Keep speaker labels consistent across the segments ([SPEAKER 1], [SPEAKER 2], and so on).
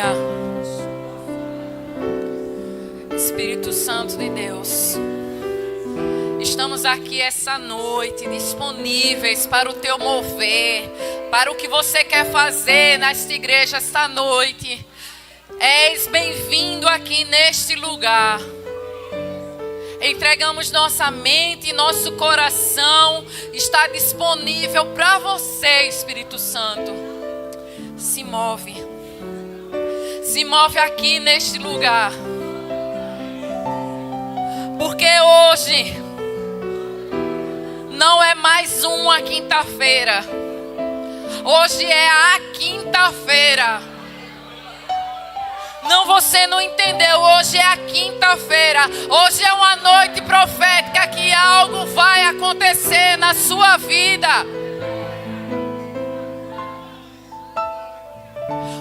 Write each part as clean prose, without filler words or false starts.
[SPEAKER 1] Aleluia. Espírito Santo de Deus, estamos aqui essa noite disponíveis para o teu mover, para o que você quer fazer nesta igreja esta noite. És bem-vindo aqui neste lugar. Entregamos nossa mente e nosso coração, está disponível para você, Espírito Santo. Se move aqui neste lugar, porque hoje não é mais uma quinta-feira, hoje é a quinta-feira. Não, você não entendeu, hoje é a quinta-feira, hoje é uma noite profética que algo vai acontecer na sua vida.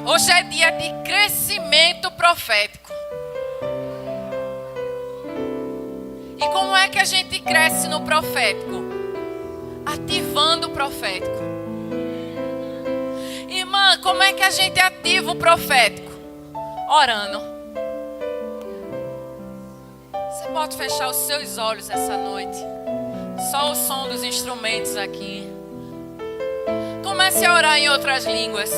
[SPEAKER 1] Hoje é dia de crescimento profético. E como é que a gente cresce no profético? Ativando o profético. Irmã, como é que a gente ativa o profético? Orando. Você pode fechar os seus olhos essa noite. Só o som dos instrumentos aqui. Comece a orar em outras línguas.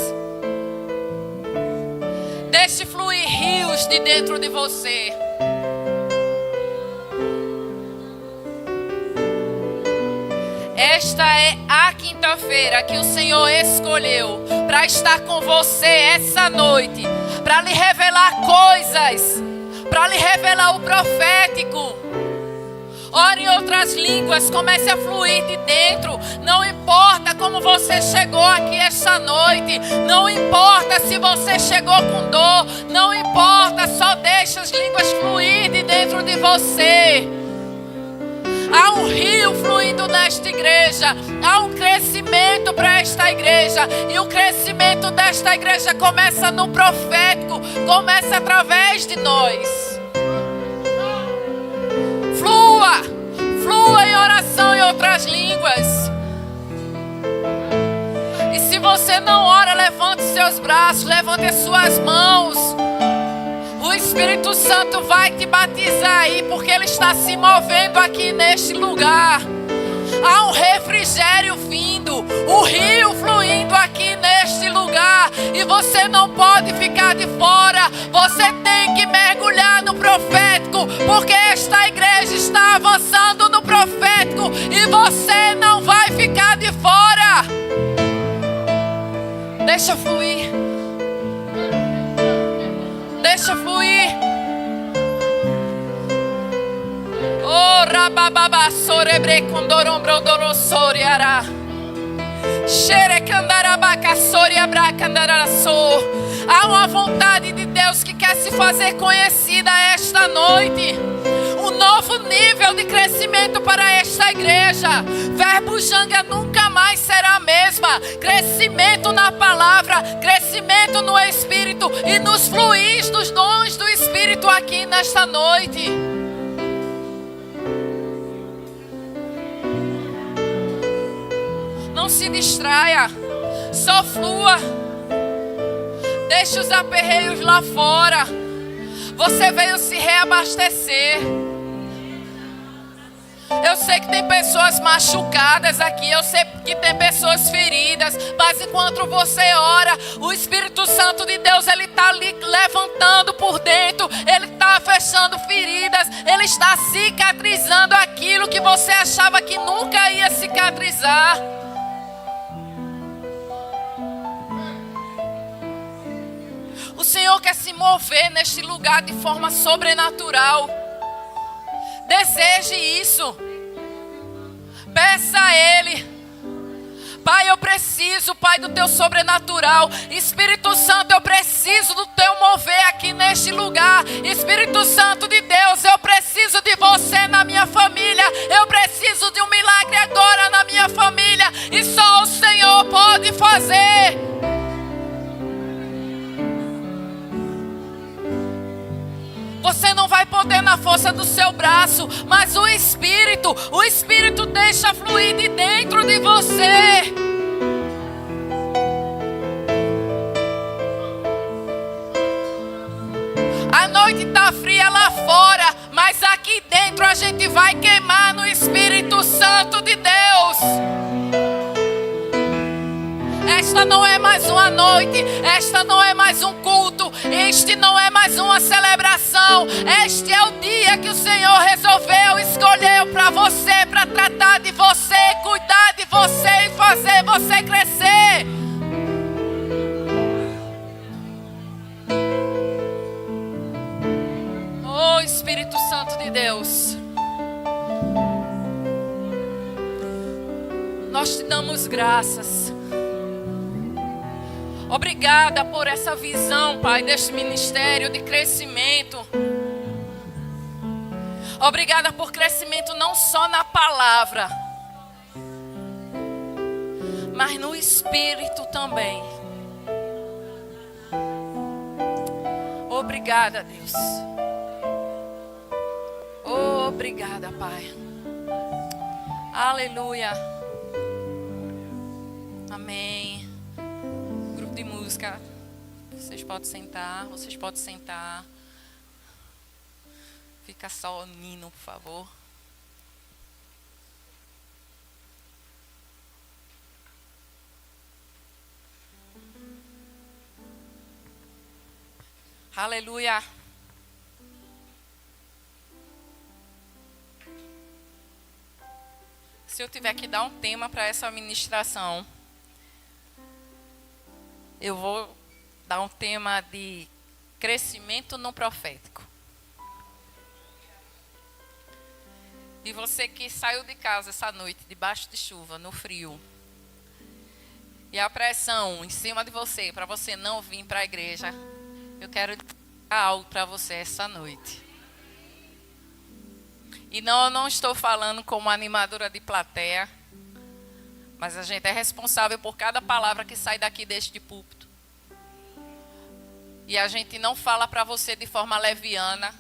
[SPEAKER 1] Deixe fluir rios de dentro de você. Esta é a quinta-feira que o Senhor escolheu para estar com você essa noite, para lhe revelar coisas, para lhe revelar o profético. Ore em outras línguas, comece a fluir de dentro. Não importa como você chegou aqui esta noite, não importa se você chegou com dor, não importa, só deixe as línguas fluir de dentro de você. Há um rio fluindo nesta igreja, há um crescimento para esta igreja, e o crescimento desta igreja começa no profético, começa através de nós. Flua em oração em outras línguas. E se você não ora, levante seus braços, levante as suas mãos. O Espírito Santo vai te batizar aí, porque Ele está se movendo aqui neste lugar. Há um refrigério vindo, o rio fluindo aqui neste lugar, e você não pode ficar de fora. Você tem que mergulhar no profético, porque esta igreja está avançando no profético, e você não vai ficar de fora. Deixa fluir. Deixa fluir. Oh, rabababa, sorebre condorombro dorosoriara. Xerecandarabaca, soriabracandaraçô. Há uma vontade de Deus que quer se fazer conhecida esta noite. Um novo nível de crescimento para esta igreja. Verbo Janga nunca mais será a mesma. Crescimento na palavra, crescimento no Espírito e nos fluís dos dons do Espírito aqui nesta noite. Não se distraia, só flua. Deixe os aperreios lá fora. Você veio se reabastecer. Eu sei que tem pessoas machucadas aqui, eu sei que tem pessoas feridas, mas enquanto você ora, o Espírito Santo de Deus, Ele está ali levantando por dentro, Ele está fechando feridas, Ele está cicatrizando aquilo que você achava que nunca ia cicatrizar. O Senhor quer se mover neste lugar de forma sobrenatural. Deseje isso. Peça a Ele. Pai, eu preciso, Pai, do Teu sobrenatural. Espírito Santo, eu preciso do Teu mover aqui neste lugar. Espírito Santo de Deus, eu preciso de Você na minha família. Eu preciso de um milagre agora na minha família. E só o Senhor pode fazer. Você não vai poder na força do seu braço, mas o Espírito deixa fluir de dentro de você. noite está fria lá fora, mas aqui dentro a gente vai queimar no Espírito Santo de Deus. Esta não é mais uma noite, esta não é mais um culto, este não é mais uma celebração. Este é o dia que o Senhor resolveu, escolheu para você, para tratar de você, cuidar de você e fazer você crescer. Oh, Espírito Santo de Deus, nós te damos graças. Obrigada por essa visão, Pai, deste ministério de crescimento. Obrigada por crescimento não só na palavra, mas no Espírito também. Obrigada, Deus. Obrigada, Pai. Aleluia. Amém. De música, vocês podem sentar, fica só o Nino, por favor. Aleluia. Se eu tiver que dar um tema para essa ministração, eu vou dar um tema de crescimento no profético. E você que saiu de casa essa noite, debaixo de chuva, no frio, e a pressão em cima de você, para você não vir para a igreja, eu quero dizer algo para você essa noite. E não, eu não estou falando como animadora de plateia, mas a gente é responsável por cada palavra que sai daqui deste púlpito. E a gente não fala para você de forma leviana,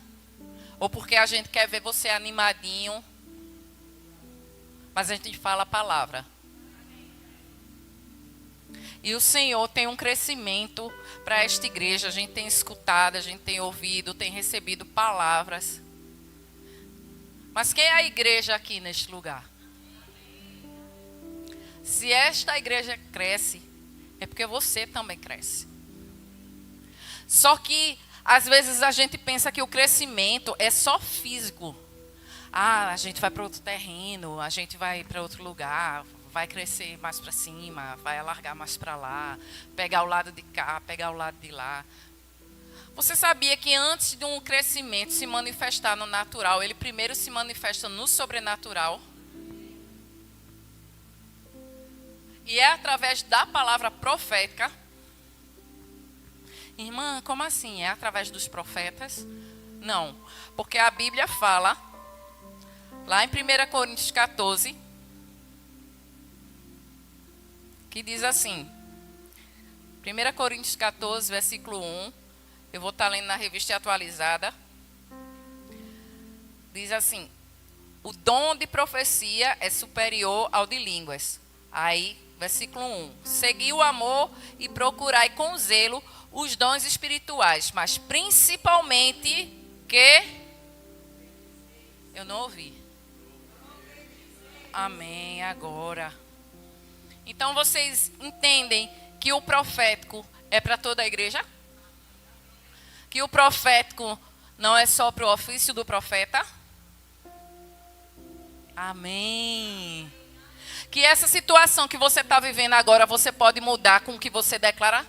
[SPEAKER 1] ou porque a gente quer ver você animadinho, mas a gente fala a palavra. E o Senhor tem um crescimento para esta igreja. A gente tem escutado, a gente tem ouvido, tem recebido palavras. Mas quem é a igreja aqui neste lugar? Se esta igreja cresce, é porque você também cresce. Só que, às vezes, a gente pensa que o crescimento é só físico. Ah, a gente vai para outro terreno, a gente vai para outro lugar, vai crescer mais para cima, vai alargar mais para lá, pegar o lado de cá, pegar o lado de lá. Você sabia que antes de um crescimento se manifestar no natural, ele primeiro se manifesta no sobrenatural? E é através da palavra profética. Irmã, como assim? É através dos profetas? Não, porque a Bíblia fala, lá em 1 Coríntios 14, que diz assim, 1 Coríntios 14, versículo 1, eu vou estar lendo na revista atualizada, diz assim, o dom de profecia é superior ao de línguas. Aí, versículo 1, segui o amor e procurai com zelo os dons espirituais, mas principalmente que... Eu não ouvi. Amém, agora. Então vocês entendem que o profético é para toda a igreja? Que o profético não é só para o ofício do profeta? Amém. Que essa situação que você está vivendo agora, você pode mudar com o que você declarar?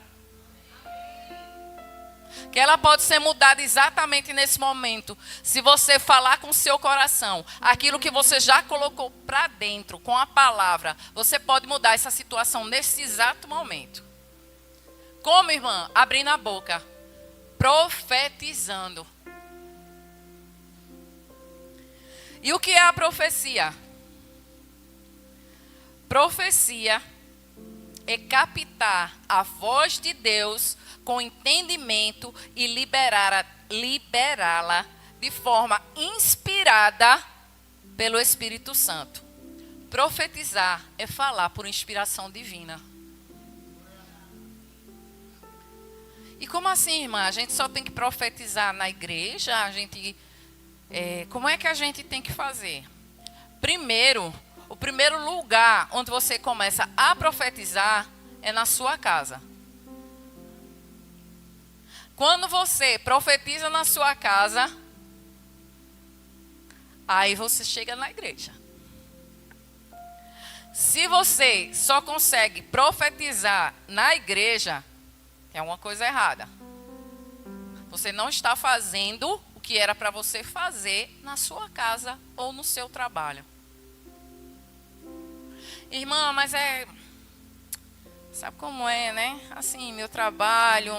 [SPEAKER 1] Que ela pode ser mudada exatamente nesse momento. Se você falar com o seu coração, aquilo que você já colocou para dentro, com a palavra, você pode mudar essa situação nesse exato momento. Como, irmã? Abrindo a boca. Profetizando. E o que é a profecia? Profecia é captar a voz de Deus com entendimento e liberá-la de forma inspirada pelo Espírito Santo. Profetizar é falar por inspiração divina. E como assim, irmã? A gente só tem que profetizar na igreja? Como é que a gente tem que fazer? Primeiro, o primeiro lugar onde você começa a profetizar é na sua casa. Quando você profetiza na sua casa, aí você chega na igreja. Se você só consegue profetizar na igreja, tem alguma coisa errada. Você não está fazendo o que era para você fazer na sua casa ou no seu trabalho. Irmã, mas sabe como é, né? Assim, meu trabalho,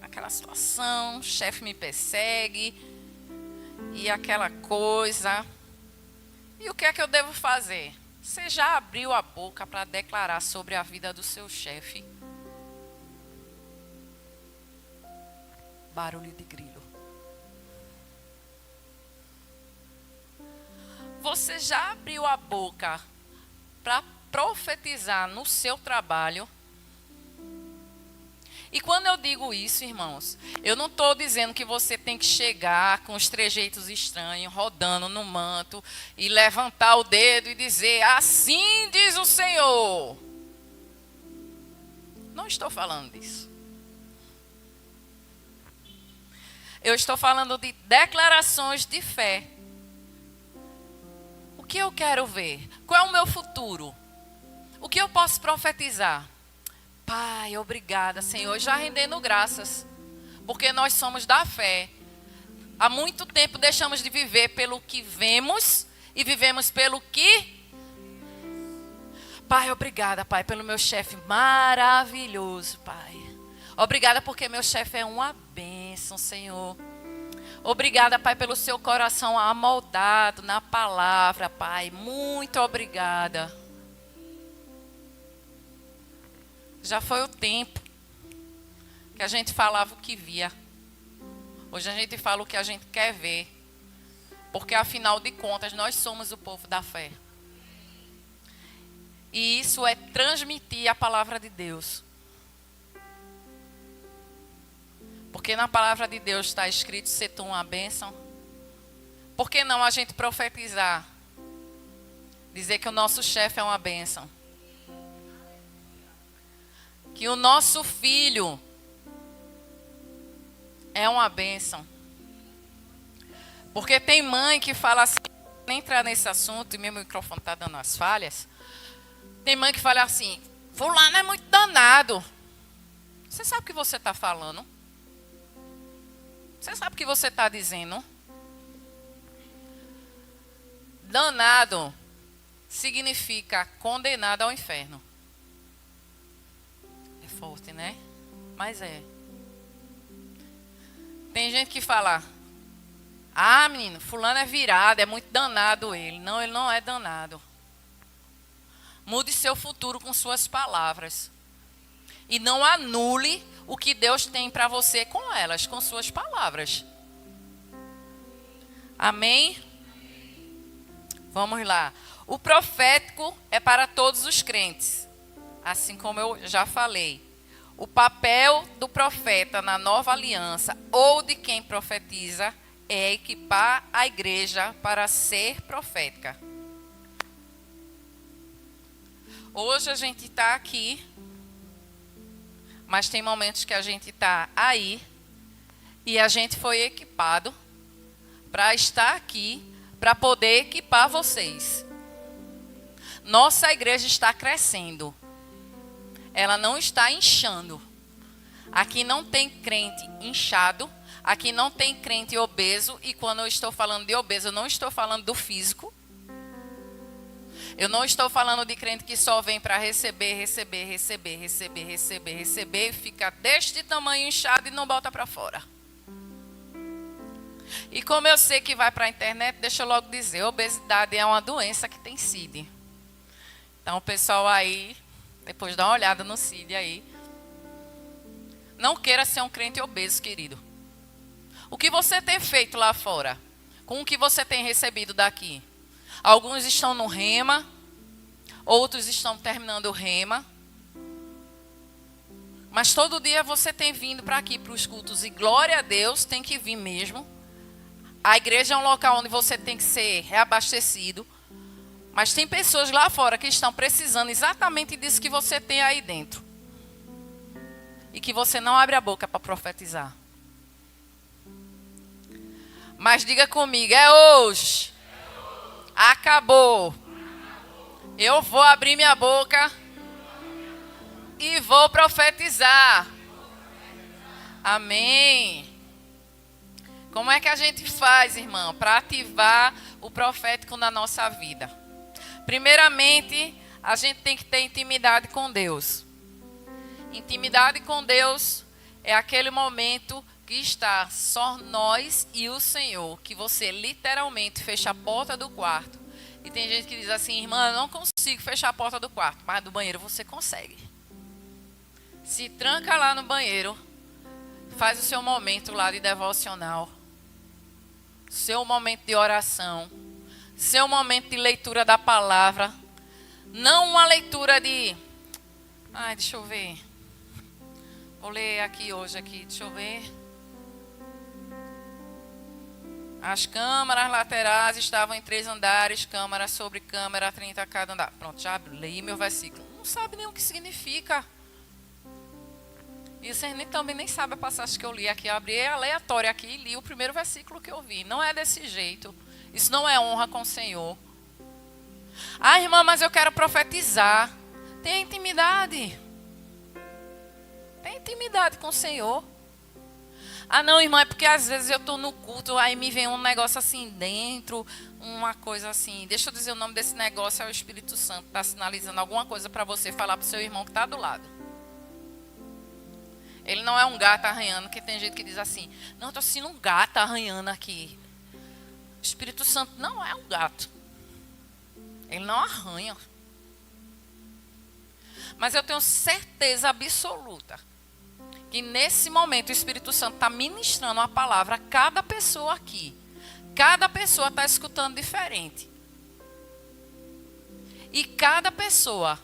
[SPEAKER 1] aquela situação, o chefe me persegue e aquela coisa. E o que é que eu devo fazer? Você já abriu a boca para declarar sobre a vida do seu chefe? Barulho de grilo. Você já abriu a boca para profetizar no seu trabalho? E quando eu digo isso, irmãos, eu não estou dizendo que você tem que chegar com os trejeitos estranhos, rodando no manto e levantar o dedo e dizer, assim diz o Senhor. Não estou falando disso. Eu estou falando de declarações de fé. O que eu quero ver? Qual é o meu futuro? O que eu posso profetizar? Pai, obrigada, Senhor, já rendendo graças, porque nós somos da fé. Há muito tempo deixamos de viver pelo que vemos e vivemos pelo que... Pai, obrigada, Pai, pelo meu chefe maravilhoso, Pai. Obrigada porque meu chefe é uma bênção, Senhor. Obrigada, Pai, pelo seu coração amoldado na palavra, Pai. Muito obrigada. Já foi o tempo que a gente falava o que via. Hoje a gente fala o que a gente quer ver. Porque afinal de contas nós somos o povo da fé. E isso é transmitir a palavra de Deus. Porque na palavra de Deus está escrito ser tu uma bênção. Por que não a gente profetizar? Dizer que o nosso chefe é uma bênção. Que o nosso filho é uma bênção. Porque tem mãe que fala assim, nem entrar nesse assunto, e meu microfone está dando as falhas. Tem mãe que fala assim, fulano é muito danado. Você sabe o que você está falando? Você sabe o que você está dizendo? Danado significa condenado ao inferno. Forte, né? Mas é. Tem gente que fala, menino, fulano é virado, é muito danado ele. Não, ele não é danado. Mude seu futuro com suas palavras. E não anule o que Deus tem para você com elas, com suas palavras. Amém? Vamos lá. O profético é para todos os crentes. Assim como eu já falei. O papel do profeta na nova aliança ou de quem profetiza é equipar a igreja para ser profética. Hoje a gente está aqui, mas tem momentos que a gente está aí e a gente foi equipado para estar aqui, para poder equipar vocês. Nossa igreja está crescendo. Ela não está inchando. Aqui não tem crente inchado. Aqui não tem crente obeso. E quando eu estou falando de obeso, eu não estou falando do físico. Eu não estou falando de crente que só vem para receber. E fica deste tamanho inchado e não bota para fora. E como eu sei que vai para a internet, deixa eu logo dizer, obesidade é uma doença que tem CID. Então o pessoal aí... Depois dá uma olhada no CID aí. Não queira ser um crente obeso, querido. O que você tem feito lá fora? Com o que você tem recebido daqui? Alguns estão no rema. Outros estão terminando o rema. Mas todo dia você tem vindo para aqui, para os cultos. E glória a Deus, tem que vir mesmo. A igreja é um local onde você tem que ser reabastecido. Mas tem pessoas lá fora que estão precisando exatamente disso que você tem aí dentro. E que você não abre a boca para profetizar. Mas diga comigo, é hoje. Acabou. Eu vou abrir minha boca e vou profetizar. Amém. Como é que a gente faz, irmão, para ativar o profético na nossa vida? Primeiramente, a gente tem que ter intimidade com Deus. Intimidade com Deus é aquele momento que está só nós e o Senhor, que você literalmente fecha a porta do quarto. E tem gente que diz assim, irmã, eu não consigo fechar a porta do quarto, mas do banheiro você consegue. Se tranca lá no banheiro, faz o seu momento lá de devocional, seu momento de oração, seu momento de leitura da palavra. Não uma leitura de... deixa eu ver. Vou ler aqui hoje, deixa eu ver. As câmaras laterais estavam em 3 andares, câmara sobre câmara, 30 a cada andar. Pronto, já li meu versículo. Não sabe nem o que significa. E vocês também nem sabem a passagem que eu li aqui. Eu abri aleatório aqui e li o primeiro versículo que eu vi. Não é desse jeito. Isso não é honra com o Senhor. Irmã, mas eu quero profetizar. Tenha intimidade. Tenha intimidade com o Senhor. Não, irmã, é porque às vezes eu estou no culto, aí me vem um negócio assim dentro, uma coisa assim. Deixa eu dizer o nome desse negócio, é o Espírito Santo. Está sinalizando alguma coisa para você falar para o seu irmão que está do lado. Ele não é um gato arranhando, porque tem gente que diz assim, não, estou sentindo um gato arranhando aqui. O Espírito Santo não é um gato. Ele não arranha. Mas eu tenho certeza absoluta que nesse momento o Espírito Santo está ministrando uma palavra a cada pessoa aqui. Cada pessoa está escutando diferente. E cada pessoa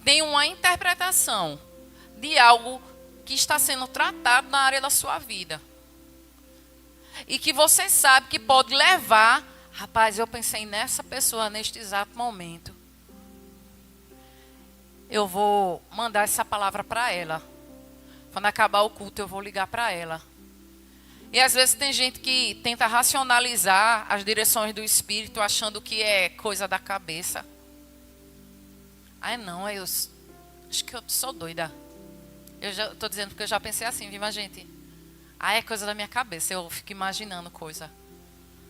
[SPEAKER 1] tem uma interpretação de algo que está sendo tratado na área da sua vida. E que você sabe que pode levar... Rapaz, eu pensei nessa pessoa neste exato momento. Eu vou mandar essa palavra para ela. Quando acabar o culto, eu vou ligar para ela. E às vezes tem gente que tenta racionalizar as direções do Espírito, achando que é coisa da cabeça. Não, eu acho que eu sou doida. Eu já estou dizendo porque eu já pensei assim, viu, gente? É coisa da minha cabeça, eu fico imaginando coisa.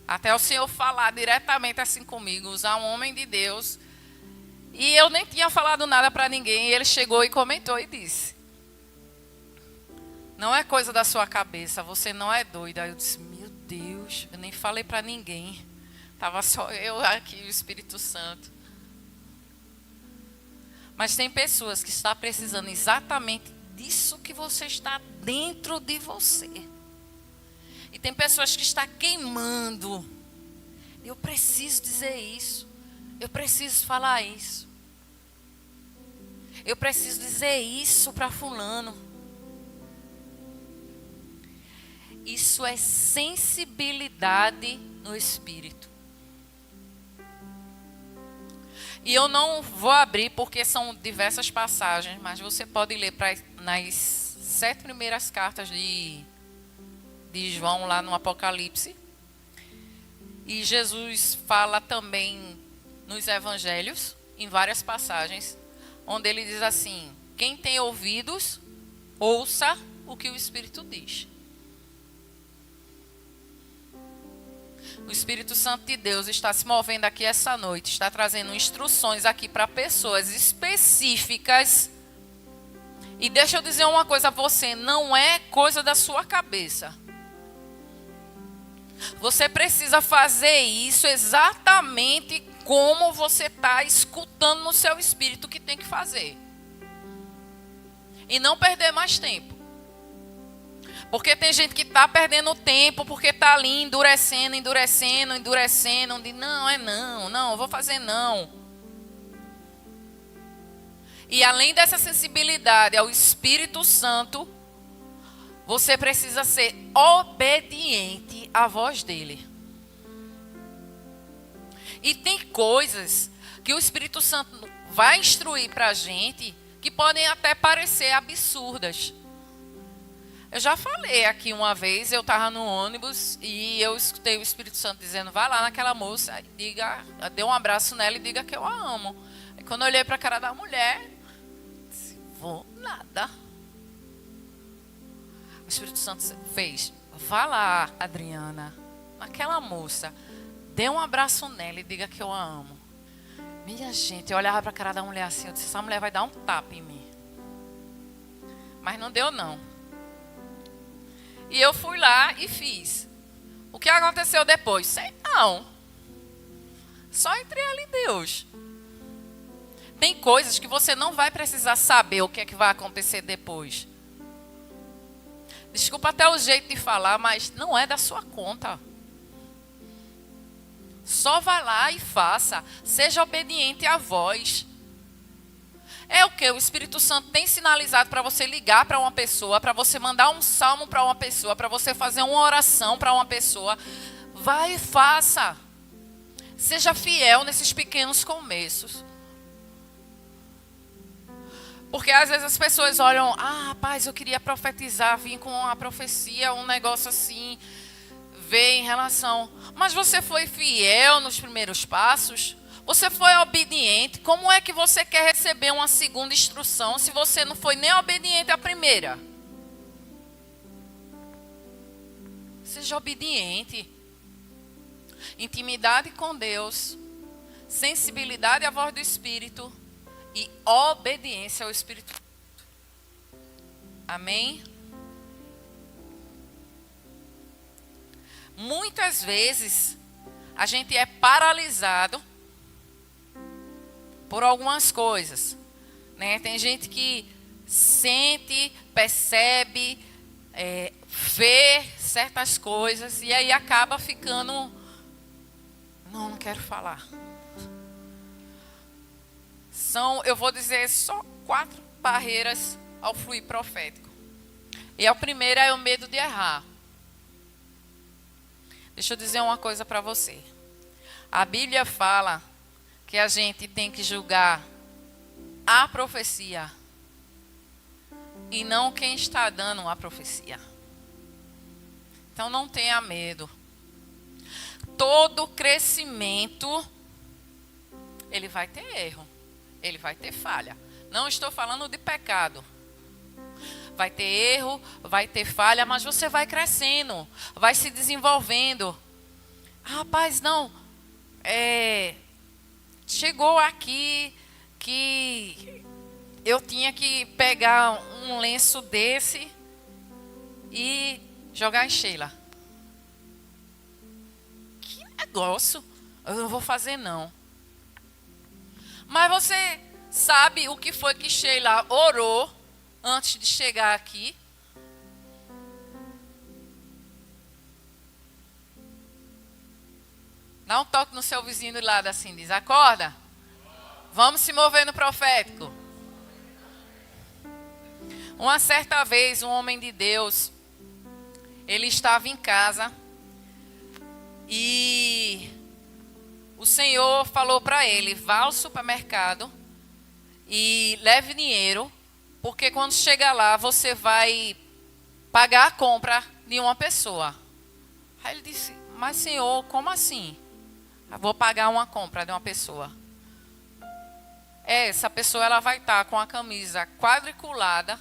[SPEAKER 1] Até o Senhor falar diretamente assim comigo, usar um homem de Deus. E eu nem tinha falado nada para ninguém. E ele chegou e comentou e disse: não é coisa da sua cabeça, você não é doida. Aí eu disse, meu Deus, eu nem falei para ninguém. Estava só eu aqui, o Espírito Santo. Mas tem pessoas que estão precisando exatamente disso que você está dentro de você. E tem pessoas que estão queimando. Eu preciso dizer isso. Eu preciso falar isso. Eu preciso dizer isso para fulano. Isso é sensibilidade no Espírito. E eu não vou abrir porque são diversas passagens, mas você pode ler nas 7 primeiras cartas de João lá no Apocalipse. E Jesus fala também nos evangelhos, em várias passagens, onde ele diz assim: quem tem ouvidos, ouça o que o Espírito diz. O Espírito Santo de Deus está se movendo aqui essa noite, está trazendo instruções aqui para pessoas específicas. E deixa eu dizer uma coisa a você, não é coisa da sua cabeça. Você precisa fazer isso exatamente como você está escutando no seu espírito que tem que fazer. E não perder mais tempo. Porque tem gente que está perdendo tempo, porque está ali endurecendo. Não, eu vou fazer não. E além dessa sensibilidade ao Espírito Santo, você precisa ser obediente à voz dele. E tem coisas que o Espírito Santo vai instruir para a gente que podem até parecer absurdas. Eu já falei aqui uma vez, eu estava no ônibus e eu escutei o Espírito Santo dizendo: vai lá naquela moça, diga, dê um abraço nela e diga que eu a amo. E quando eu olhei para a cara da mulher, disse: vou nada. O Espírito Santo fez: vá lá, Adriana, naquela moça, dê um abraço nela e diga que eu a amo. Minha gente, eu olhava para a cara da mulher assim, eu disse: essa mulher vai dar um tapa em mim. Mas não deu não. E eu fui lá e fiz. O que aconteceu depois? Sei não. Só entre ela e Deus. Tem coisas que você não vai precisar saber o que é que vai acontecer depois. Desculpa até o jeito de falar, mas não é da sua conta. Só vá lá e faça. Seja obediente à voz. É o que o Espírito Santo tem sinalizado para você ligar para uma pessoa, para você mandar um salmo para uma pessoa, para você fazer uma oração para uma pessoa. Vai e faça. Seja fiel nesses pequenos começos. Porque às vezes as pessoas olham: ah, rapaz, eu queria profetizar, vim com uma profecia, um negócio assim, ver em relação. Mas você foi fiel nos primeiros passos? Você foi obediente? Como é que você quer receber uma segunda instrução se você não foi nem obediente à primeira? Seja obediente. Intimidade com Deus, sensibilidade à voz do Espírito e obediência ao Espírito. Amém? Muitas vezes a gente é paralisado por algumas coisas, né? Tem gente que sente, percebe, vê certas coisas e aí acaba ficando: não quero falar. Eu vou dizer só 4 barreiras ao fluir profético. E a primeira é o medo de errar. Deixa eu dizer uma coisa para você. A Bíblia fala que a gente tem que julgar a profecia e não quem está dando a profecia. Então não tenha medo. Todo crescimento, ele vai ter erro, ele vai ter falha. Não estou falando de pecado. Vai ter erro, vai ter falha, mas você vai crescendo, vai se desenvolvendo. Rapaz, não, chegou aqui que eu tinha que pegar um lenço desse e jogar em Sheila. Que negócio, eu não vou fazer não. Mas você sabe o que foi que Sheila orou antes de chegar aqui? Dá um toque no seu vizinho do lado assim, diz: acorda, vamos se mover no profético. Uma certa vez, um homem de Deus, ele estava em casa e o Senhor falou para ele: vá ao supermercado e leve dinheiro, porque quando chegar lá você vai pagar a compra de uma pessoa. Aí ele disse: mas Senhor, como assim? Eu vou pagar uma compra de uma pessoa. Essa pessoa ela vai estar com a camisa quadriculada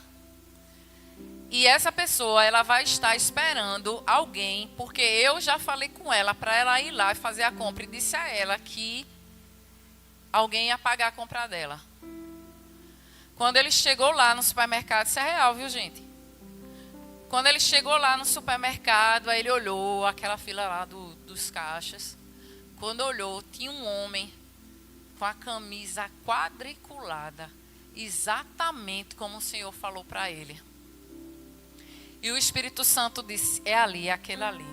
[SPEAKER 1] e essa pessoa ela vai estar esperando alguém, porque eu já falei com ela para ela ir lá e fazer a compra e disse a ela que alguém ia pagar a compra dela. Quando ele chegou lá no supermercado, isso é real, viu, gente? Quando ele chegou lá no supermercado, aí ele olhou aquela fila lá dos caixas. Quando olhou, tinha um homem com a camisa quadriculada, exatamente como o Senhor falou para ele. E o Espírito Santo disse: é ali, é aquele ali.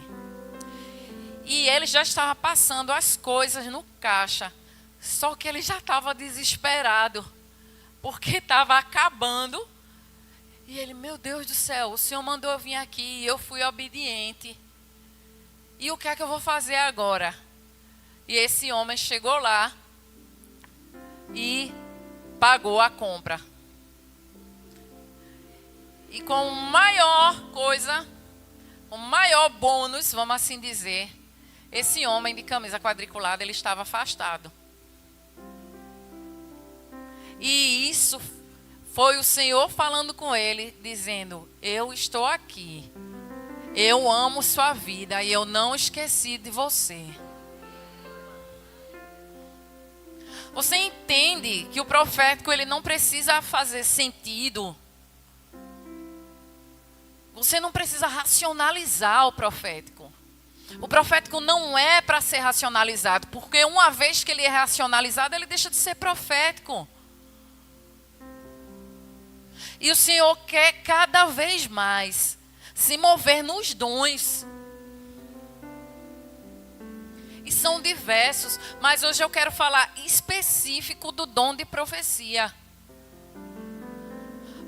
[SPEAKER 1] E ele já estava passando as coisas no caixa, só que ele já estava desesperado, porque estava acabando. E ele, meu Deus do céu, o Senhor mandou eu vir aqui e eu fui obediente. E o que é que eu vou fazer agora? E esse homem chegou lá e pagou a compra. E com maior coisa, com maior bônus, vamos assim dizer, esse homem de camisa quadriculada, ele estava afastado. E isso foi o Senhor falando com ele, dizendo, eu estou aqui. Eu amo sua vida e eu não esqueci de você. Você entende que o profético ele não precisa fazer sentido. Você não precisa racionalizar o profético. O profético não é para ser racionalizado, porque uma vez que ele é racionalizado, ele deixa de ser profético. E o Senhor quer cada vez mais se mover nos dons. E são diversos, mas hoje eu quero falar específico do dom de profecia.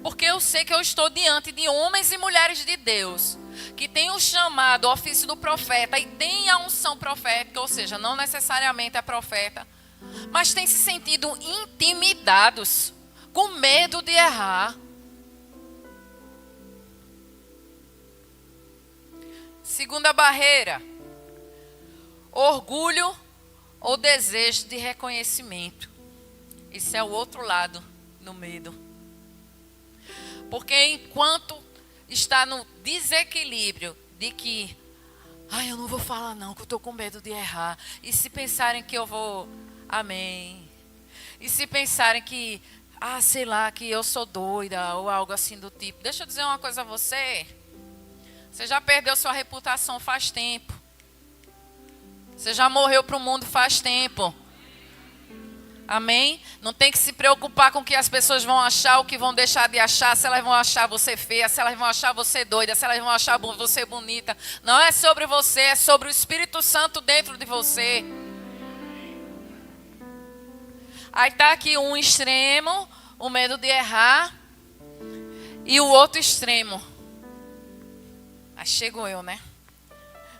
[SPEAKER 1] Porque eu sei que eu estou diante de homens e mulheres de Deus que têm o chamado, o ofício do profeta e têm a unção profética, ou seja, não necessariamente é profeta, mas têm se sentido intimidados, com medo de errar. Segunda barreira, orgulho ou desejo de reconhecimento. Esse é o outro lado do medo. Porque enquanto está no desequilíbrio de que, eu não vou falar não, que eu estou com medo de errar. E se pensarem que eu vou, amém. E se pensarem que, sei lá, que eu sou doida ou algo assim do tipo. Deixa eu dizer uma coisa a você. Você já perdeu sua reputação faz tempo. Você já morreu para o mundo faz tempo. Amém? Não tem que se preocupar com o que as pessoas vão achar, o que vão deixar de achar, se elas vão achar você feia, se elas vão achar você doida, se elas vão achar você bonita. Não é sobre você, é sobre o Espírito Santo dentro de você. Aí está aqui um extremo, o medo de errar, e o outro extremo. Aí chego eu, né?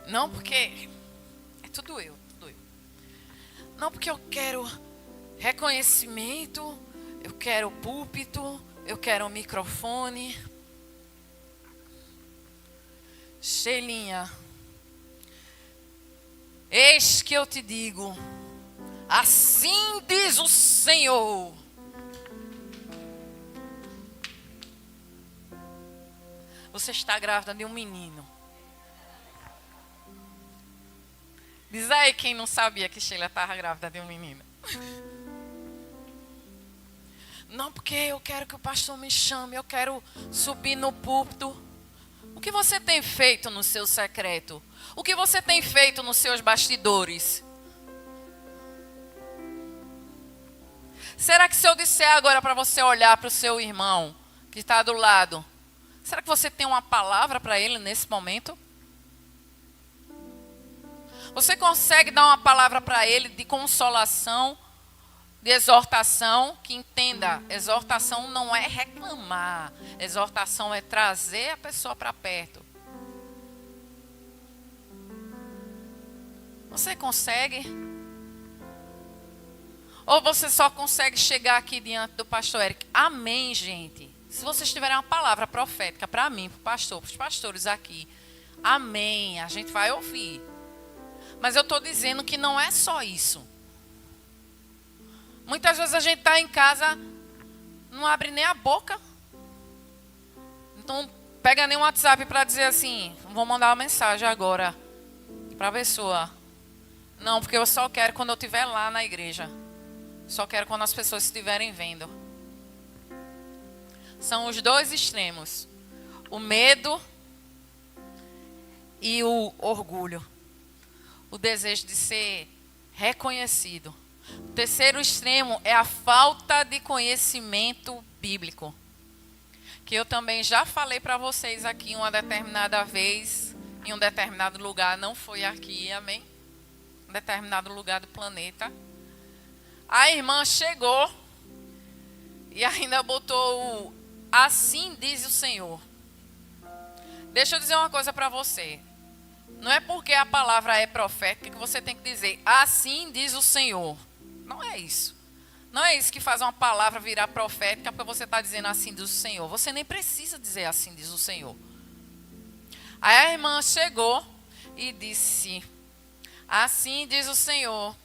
[SPEAKER 1] Não porque... É tudo eu. Não porque eu quero reconhecimento, eu quero púlpito, eu quero um microfone. Sheilinha, eis que eu te digo, assim diz o Senhor. Você está grávida de um menino. Diz aí quem não sabia que Sheila estava grávida de um menino. Não, porque eu quero que o pastor me chame, eu quero subir no púlpito. O que você tem feito no seu secreto? O que você tem feito nos seus bastidores? Será que se eu disser agora para você olhar para o seu irmão que está do lado, será que você tem uma palavra para ele nesse momento? Você consegue dar uma palavra para ele de consolação, de exortação? Que entenda, exortação não é reclamar. Exortação é trazer a pessoa para perto. Você consegue? Ou você só consegue chegar aqui diante do pastor Eric? Amém, gente. Se vocês tiverem uma palavra profética para mim, para o pastor, para os pastores aqui, amém, a gente vai ouvir. Mas eu estou dizendo que não é só isso. Muitas vezes a gente está em casa, não abre nem a boca. Então, pega nem um WhatsApp para dizer assim, vou mandar uma mensagem agora para a pessoa. Não, porque eu só quero quando eu estiver lá na igreja. Só quero quando as pessoas estiverem vendo. São os dois extremos. O medo e o orgulho. O desejo de ser reconhecido. O terceiro extremo é a falta de conhecimento bíblico. Que eu também já falei para vocês aqui uma determinada vez, em um determinado lugar, não foi aqui, amém? Um determinado lugar do planeta. A irmã chegou E ainda botou o assim diz o Senhor. Deixa eu dizer uma coisa para você. Não é porque a palavra é profética que você tem que dizer assim diz o Senhor. Não é isso. Não é isso que faz uma palavra virar profética porque você está dizendo assim diz o Senhor. Você nem precisa dizer assim diz o Senhor. Aí a irmã chegou e disse: assim diz o Senhor,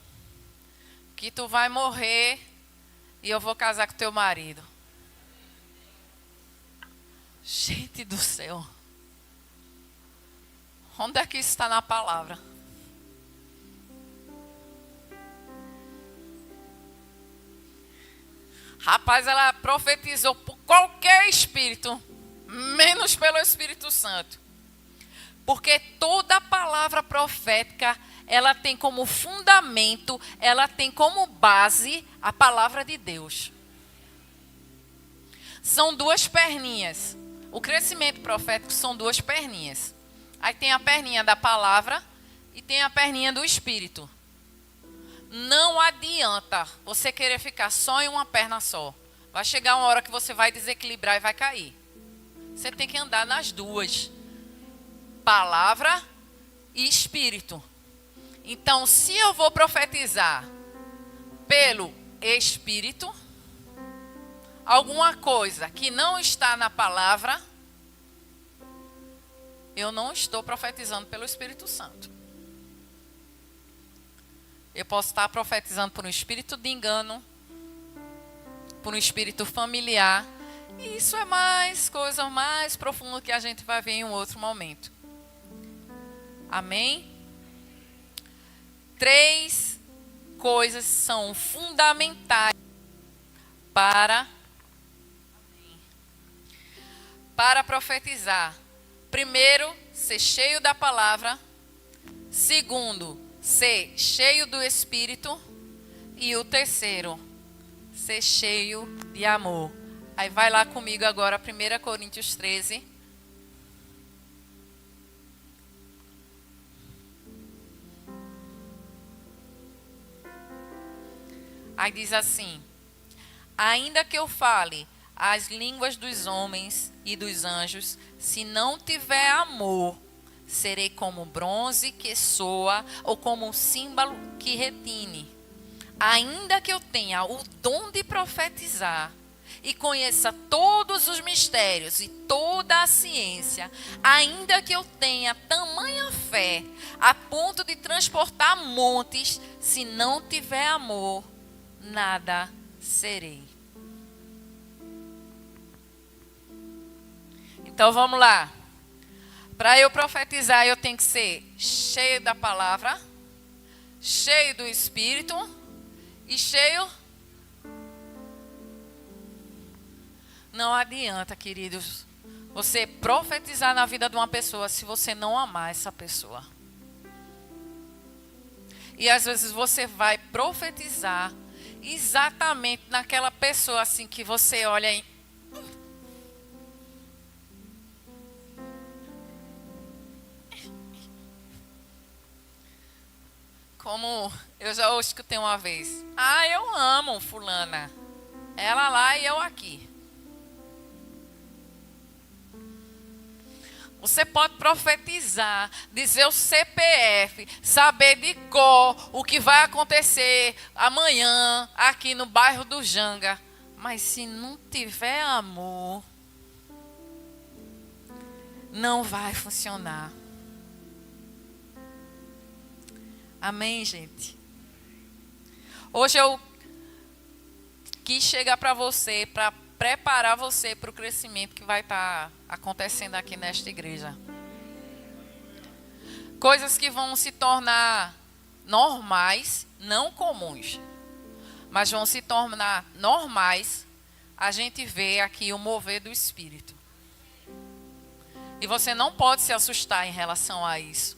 [SPEAKER 1] que tu vai morrer e eu vou casar com teu marido. Gente do céu. Onde é que isso está na palavra? Rapaz, ela profetizou por qualquer espírito, menos pelo Espírito Santo. Porque toda palavra profética, ela tem como fundamento, ela tem como base a palavra de Deus. São duas perninhas. O crescimento profético são duas perninhas. Aí tem a perninha da palavra e tem a perninha do Espírito. Não adianta você querer ficar só em uma perna só. Vai chegar uma hora que você vai desequilibrar e vai cair. Você tem que andar nas duas. Palavra e Espírito. Então, se eu vou profetizar pelo Espírito, alguma coisa que não está na palavra, eu não estou profetizando pelo Espírito Santo. Eu posso estar profetizando por um espírito de engano, por um espírito familiar. E isso é coisa mais profunda que a gente vai ver em um outro momento. Amém? 3 coisas são fundamentais para profetizar. Primeiro, ser cheio da palavra. Segundo, ser cheio do Espírito. E o terceiro, ser cheio de amor. Aí vai lá comigo agora, 1 Coríntios 13. Aí diz assim: ainda que eu fale as línguas dos homens e dos anjos, se não tiver amor, serei como bronze que soa ou como um símbolo que retine. Ainda que eu tenha o dom de profetizar e conheça todos os mistérios e toda a ciência, ainda que eu tenha tamanha fé a ponto de transportar montes, se não tiver amor, nada serei. Então vamos lá. Para eu profetizar, eu tenho que ser cheio da palavra, cheio do Espírito e cheio. Não adianta, queridos, você profetizar na vida de uma pessoa se você não amar essa pessoa. E às vezes você vai profetizar exatamente naquela pessoa assim que você olha e como eu já escutei uma vez. Ah, eu amo fulana. Ela lá e eu aqui. Você pode profetizar, dizer o CPF, saber de cor o que vai acontecer amanhã aqui no bairro do Janga. Mas se não tiver amor, não vai funcionar. Amém, gente? Hoje eu quis chegar para você, para preparar você para o crescimento que vai estar acontecendo aqui nesta igreja. Coisas que vão se tornar normais, não comuns, mas vão se tornar normais. A gente vê aqui o mover do Espírito. E você não pode se assustar em relação a isso.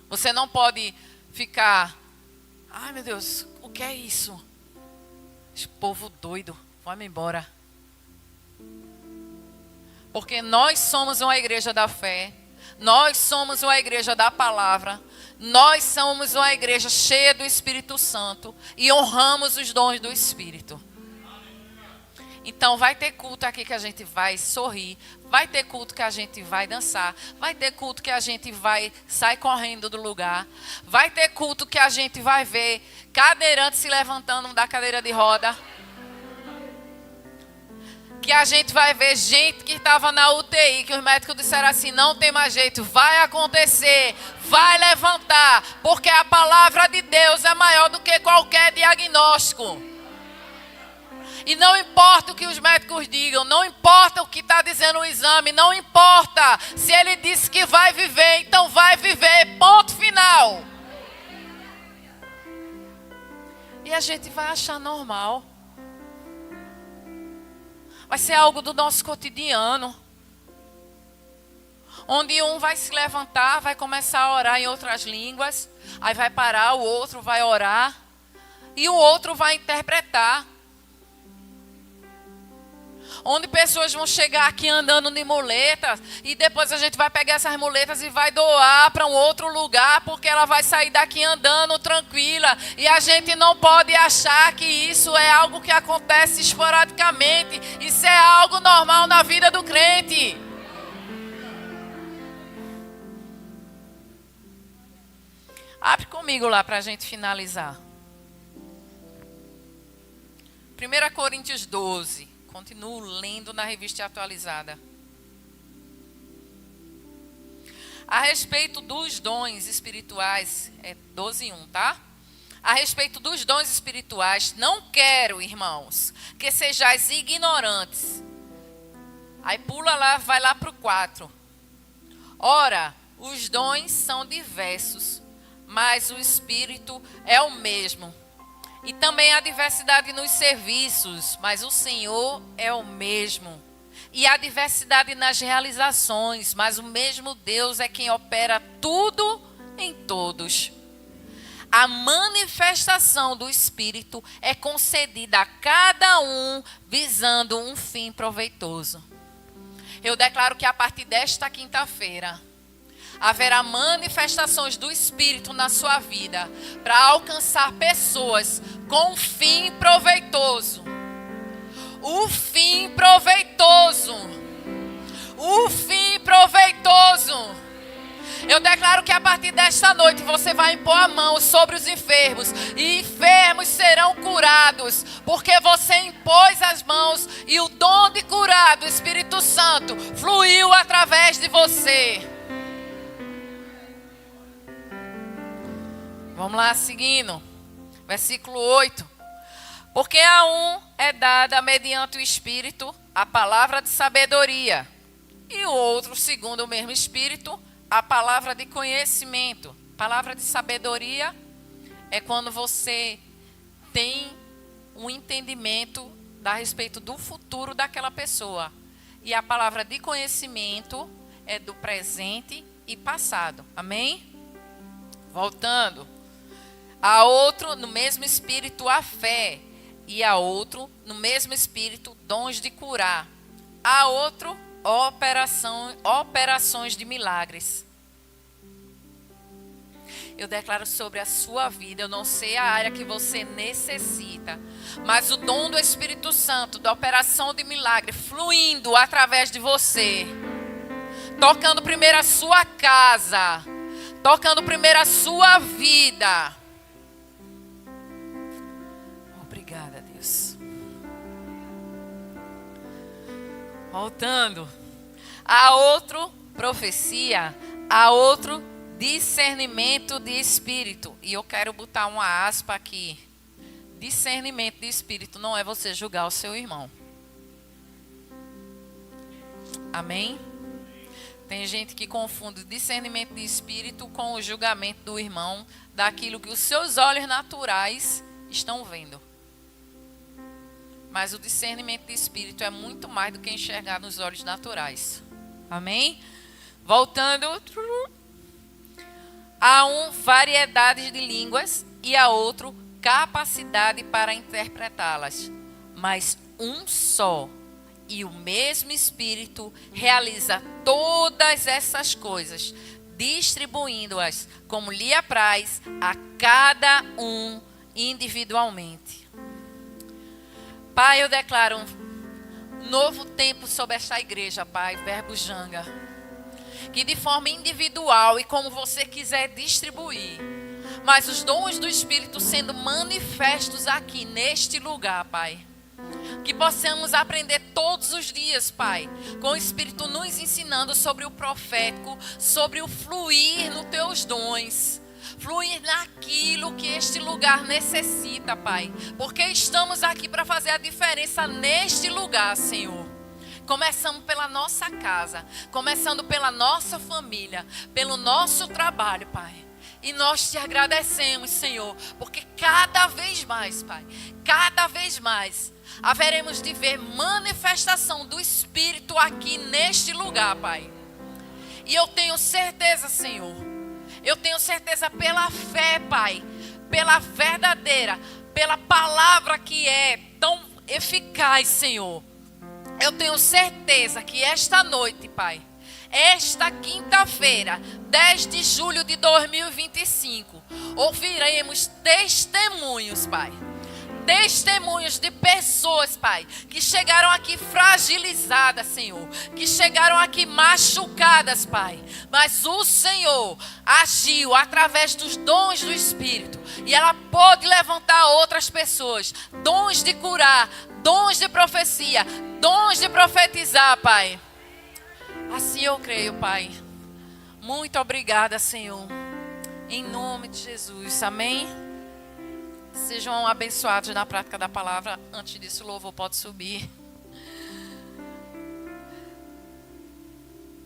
[SPEAKER 1] Você não pode ficar, ai meu Deus, o que é isso? Esse povo doido, vai-me embora. Porque nós somos uma igreja da fé, nós somos uma igreja da palavra, nós somos uma igreja cheia do Espírito Santo e honramos os dons do Espírito. Então vai ter culto aqui que a gente vai sorrir, vai ter culto que a gente vai dançar, vai ter culto que a gente vai sair correndo do lugar, vai ter culto que a gente vai ver cadeirante se levantando da cadeira de roda, que a gente vai ver gente que estava na UTI, que os médicos disseram assim, não tem mais jeito, vai acontecer, vai levantar, porque a palavra de Deus é maior do que qualquer diagnóstico. E não importa o que os médicos digam, não importa o que está dizendo o exame, não importa se ele disse que vai viver, então vai viver, ponto final. E a gente vai achar normal. Vai ser algo do nosso cotidiano. Onde um vai se levantar, vai começar a orar em outras línguas, aí vai parar, o outro vai orar, e o outro vai interpretar. Onde pessoas vão chegar aqui andando de muletas e depois a gente vai pegar essas muletas e vai doar para um outro lugar porque ela vai sair daqui andando tranquila. E a gente não pode achar que isso é algo que acontece esporadicamente. Isso é algo normal na vida do crente. Abre comigo lá para a gente finalizar. 1 Coríntios 12. Continuo lendo na revista atualizada. A respeito dos dons espirituais, é 12:1, tá? A respeito dos dons espirituais, não quero, irmãos, que sejais ignorantes. Aí pula lá, vai lá para o 4. Ora, os dons são diversos, mas o Espírito é o mesmo. E também há diversidade nos serviços, mas o Senhor é o mesmo. E há diversidade nas realizações, mas o mesmo Deus é quem opera tudo em todos. A manifestação do Espírito é concedida a cada um visando um fim proveitoso. Eu declaro que a partir desta quinta-feira haverá manifestações do Espírito na sua vida para alcançar pessoas com um fim proveitoso. O fim proveitoso. O fim proveitoso. Eu declaro que a partir desta noite você vai impor a mão sobre os enfermos e enfermos serão curados, porque você impôs as mãos e o dom de curar do Espírito Santo fluiu através de você. Vamos lá, seguindo. Versículo 8. Porque a um é dada mediante o Espírito a palavra de sabedoria, e o outro, segundo o mesmo Espírito, a palavra de conhecimento. Palavra de sabedoria é quando você tem um entendimento a respeito do futuro daquela pessoa. E a palavra de conhecimento é do presente e passado. Amém? Voltando. A outro, no mesmo Espírito, a fé. E a outro, no mesmo Espírito, dons de curar. A outro, operações de milagres. Eu declaro sobre a sua vida, eu não sei a área que você necessita, mas o dom do Espírito Santo, da operação de milagre, fluindo através de você. Tocando primeiro a sua casa, tocando primeiro a sua vida. Obrigada, Deus. Voltando. A outro, profecia. A outro, discernimento de espírito. E eu quero botar uma aspa aqui. Discernimento de espírito não é você julgar o seu irmão. Amém? Tem gente que confunde discernimento de espírito com o julgamento do irmão, daquilo que os seus olhos naturais estão vendo. Mas o discernimento de espírito é muito mais do que enxergar nos olhos naturais. Amém? Voltando. A um, variedades de línguas, e a outro, capacidade para interpretá-las. Mas um só e o mesmo Espírito realiza todas essas coisas, distribuindo-as como lhe apraz a cada um individualmente. Pai, eu declaro novo tempo sobre esta igreja, Pai, Verbo Janga. Que de forma individual e como você quiser distribuir, mas os dons do Espírito sendo manifestos aqui neste lugar, Pai. Que possamos aprender todos os dias, Pai, com o Espírito nos ensinando sobre o profético, sobre o fluir nos teus dons, fluir naquilo que este lugar necessita, Pai. Porque estamos aqui para fazer a diferença neste lugar, Senhor. Começando pela nossa casa, começando pela nossa família, pelo nosso trabalho, Pai. E nós te agradecemos, Senhor, porque cada vez mais, Pai, cada vez mais, haveremos de ver manifestação do Espírito aqui neste lugar, Pai. E eu tenho certeza, Senhor, eu tenho certeza pela fé, Pai, pela verdadeira, pela palavra que é tão eficaz, Senhor. Eu tenho certeza que esta noite, Pai, esta quinta-feira, 10 de julho de 2025, ouviremos testemunhos, Pai. Testemunhos de pessoas, Pai, que chegaram aqui fragilizadas, Senhor, que chegaram aqui machucadas, Pai, mas o Senhor agiu através dos dons do Espírito e ela pôde levantar outras pessoas, dons de curar, dons de profecia, dons de profetizar, Pai. Assim eu creio, Pai. Muito obrigada, Senhor, em nome de Jesus, amém? Sejam abençoados na prática da palavra. Antes disso, o louvor pode subir.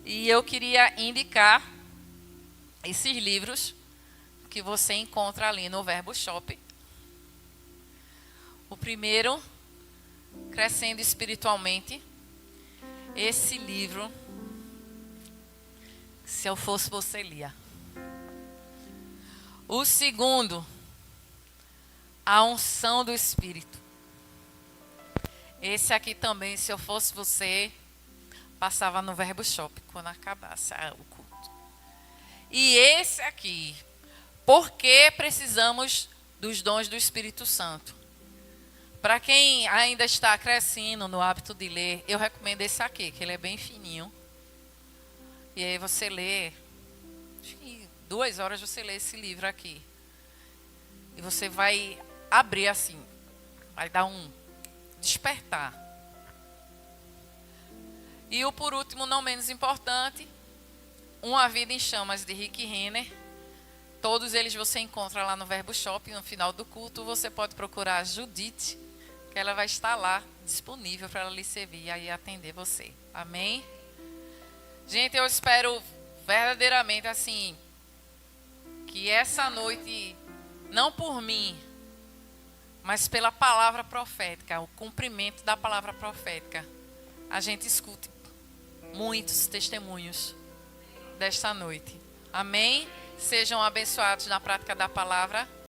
[SPEAKER 1] E eu queria indicar esses livros que você encontra ali no Verbo Shop. O primeiro, Crescendo Espiritualmente. Esse livro, se eu fosse você, lia. O segundo, A Unção do Espírito. Esse aqui também, se eu fosse você, passava no Verbo Shop quando acabasse o culto. E esse aqui, Por que precisamos dos dons do Espírito Santo? Para quem ainda está crescendo no hábito de ler, eu recomendo esse aqui, que ele é bem fininho. E aí você lê, acho que 2 horas você lê esse livro aqui. E você vai abrir assim, vai dar um despertar. E o por último, não menos importante, Uma Vida em Chamas, de Rick Renner. Todos eles você encontra lá no Verbo Shop. No final do culto você pode procurar a Judite, que ela vai estar lá disponível para ela lhe servir e aí atender você. Amém? Gente, eu espero verdadeiramente assim, que essa noite, não por mim, mas pela palavra profética, o cumprimento da palavra profética, a gente escute muitos testemunhos desta noite. Amém? Sejam abençoados na prática da palavra.